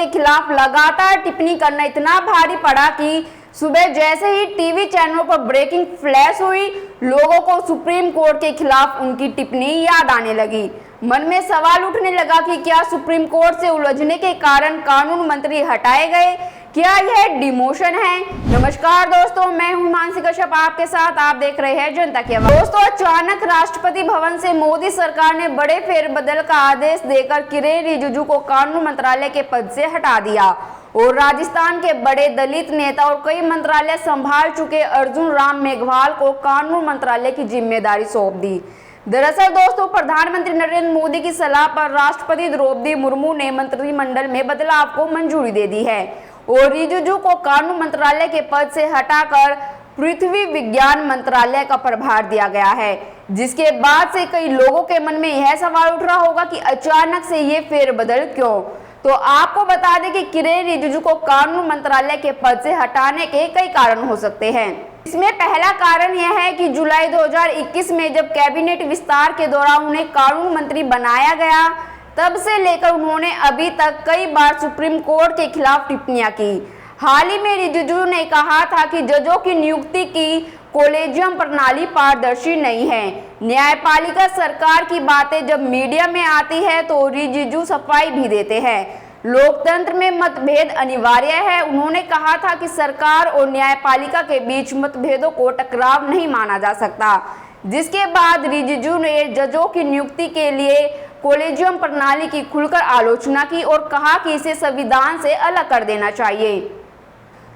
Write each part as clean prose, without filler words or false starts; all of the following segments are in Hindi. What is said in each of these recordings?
के खिलाफ लगातार टिप्पणी करना इतना भारी पड़ा कि सुबह जैसे ही टीवी चैनलों पर ब्रेकिंग फ्लैश हुई, लोगों को सुप्रीम कोर्ट के खिलाफ उनकी टिप्पणी याद आने लगी। मन में सवाल उठने लगा कि क्या सुप्रीम कोर्ट से उलझने के कारण कानून मंत्री हटाए गए? क्या यह डिमोशन है? नमस्कार दोस्तों, मैं हूं मानसी कश्यप आपके साथ। आप देख रहे हैं जनता की आवाज। दोस्तों, अचानक राष्ट्रपति भवन से मोदी सरकार ने बड़े फेरबदल का आदेश देकर किरेन रिजिजू को कानून मंत्रालय के पद से हटा दिया और राजस्थान के बड़े दलित नेता और कई मंत्रालय संभाल चुके अर्जुन राम मेघवाल को कानून मंत्रालय की जिम्मेदारी सौंप दी। दरअसल दोस्तों, प्रधानमंत्री नरेंद्र मोदी की सलाह पर राष्ट्रपति द्रौपदी मुर्मू ने मंत्रिमंडल में बदलाव को मंजूरी दे दी है और रिजिजू को कानून मंत्रालय के पद से हटाकर पृथ्वी विज्ञान मंत्रालय का प्रभार दिया गया है, जिसके बाद से कई लोगों के मन में यह सवाल उठ रहा होगा कि अचानक से ये फेरबदल क्यों। तो आपको बता दें कि किरेन रिजिजू को कानून मंत्रालय के पद से हटाने के कई कारण हो सकते हैं। इसमें पहला कारण यह है कि जुलाई 2021 में जब कैबिनेट विस्तार के दौरान उन्हें कानून मंत्री बनाया गया, तब से लेकर उन्होंने अभी तक कई बार सुप्रीम कोर्ट के खिलाफ टिप्पणियां की। हाल ही में रिजिजू ने कहा था कि जजों की नियुक्ति की कोलेजियम प्रणाली पारदर्शी नहीं है। न्यायपालिका सरकार की बातें जब मीडिया में आती है तो रिजिजू सफाई भी देते हैं। लोकतंत्र में मतभेद अनिवार्य है। उन्होंने कहा था कि सरकार और न्यायपालिका के बीच मतभेदों को टकराव नहीं माना जा सकता, जिसके बाद रिजिजू ने जजों की नियुक्ति के लिए कोलेजियम प्रणाली की खुलकर आलोचना की और कहा कि इसे संविधान से अलग कर देना चाहिए।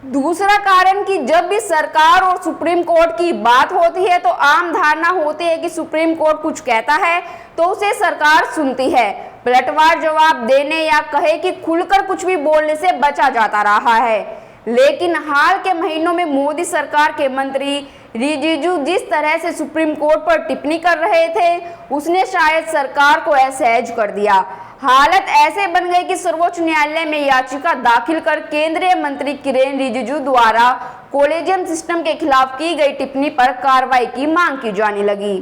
दूसरा कारण कि जब भी सरकार और सुप्रीम कोर्ट की बात होती है तो आम धारणा होती है कि सुप्रीम कोर्ट कुछ कहता है तो उसे सरकार सुनती है। पलटवार जवाब देने या कहे कि खुलकर कुछ भी बोलने से बचा जाता रहा है। लेकिन हाल के महीनों में मोदी सरकार के मंत्री रिजिजू जिस तरह से सुप्रीम कोर्ट पर टिप्पणी कर रहे थे, उसने शायद सरकार को असहज कर दिया। हालत ऐसे बन गई कि सर्वोच्च न्यायालय में याचिका दाखिल कर केंद्रीय मंत्री किरेन रिजिजू द्वारा कोलेजियम सिस्टम के खिलाफ की गई टिप्पणी पर कार्रवाई की मांग की जाने लगी।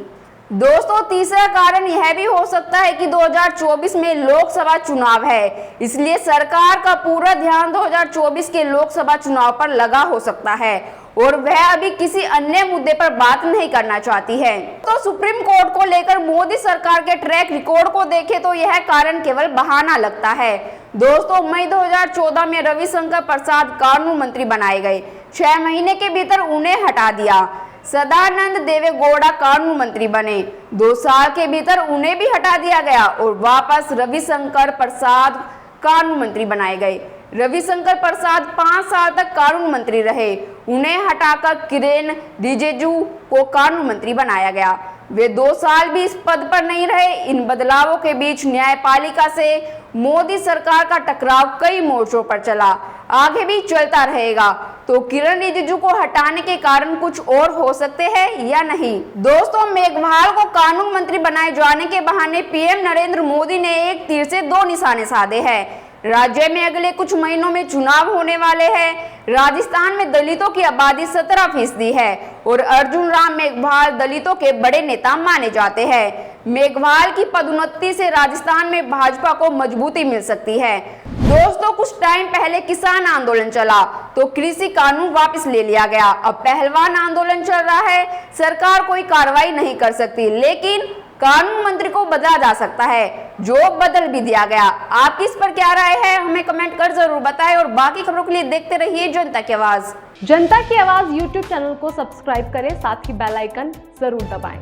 दोस्तों, तीसरा कारण यह भी हो सकता है कि 2024 में लोकसभा चुनाव है, इसलिए सरकार का पूरा ध्यान 2024 के लोकसभा चुनाव पर लगा हो सकता है और वह अभी किसी अन्य मुद्दे पर बात नहीं करना चाहती है। तो सुप्रीम कोर्ट को लेकर मोदी सरकार के ट्रैक रिकॉर्ड को देखें तो यह कारण केवल बहाना लगता है। दोस्तों, मई 2014 में रविशंकर प्रसाद कानून मंत्री बनाए गए। 6 महीने के भीतर उन्हें हटा दिया। सदानंद देवेगौड़ा कानून मंत्री बने। 2 साल के भीतर उन्हें भी हटा दिया गया और वापस रविशंकर प्रसाद कानून मंत्री बनाए गए। रविशंकर प्रसाद 5 साल तक कानून मंत्री रहे। उन्हें हटाकर किरेन रिजिजू को कानून मंत्री बनाया गया। वे 2 साल भी इस पद पर नहीं रहे। इन बदलावों के बीच न्यायपालिका से मोदी सरकार का टकराव कई मोर्चों पर चला, आगे भी चलता रहेगा। तो किरेन रिजिजू को हटाने के कारण कुछ और हो सकते हैं या नहीं? दोस्तों, मेघवाल को कानून मंत्री बनाए जाने के बहाने पीएम नरेंद्र मोदी ने एक तीर से 2 निशाने साधे हैं। राज्य में अगले कुछ महीनों में चुनाव होने वाले हैं। राजस्थान में दलितों की आबादी 17% है और अर्जुन राम मेघवाल दलितों के बड़े नेता माने जाते हैं। मेघवाल की पदोन्नति से राजस्थान में भाजपा को मजबूती मिल सकती है। दोस्तों, कुछ टाइम पहले किसान आंदोलन चला तो कृषि कानून वापस ले लिया गया। अब पहलवान आंदोलन चल रहा है। सरकार कोई कार्रवाई नहीं कर सकती, लेकिन कानून मंत्री को बदला जा सकता है, जो बदल भी दिया गया। आपकी इस पर क्या राय है, हमें कमेंट कर जरूर बताएं और बाकी खबरों के लिए देखते रहिए जनता की आवाज। जनता की आवाज यूट्यूब चैनल को सब्सक्राइब करें, साथ ही बेल आइकन जरूर दबाएं।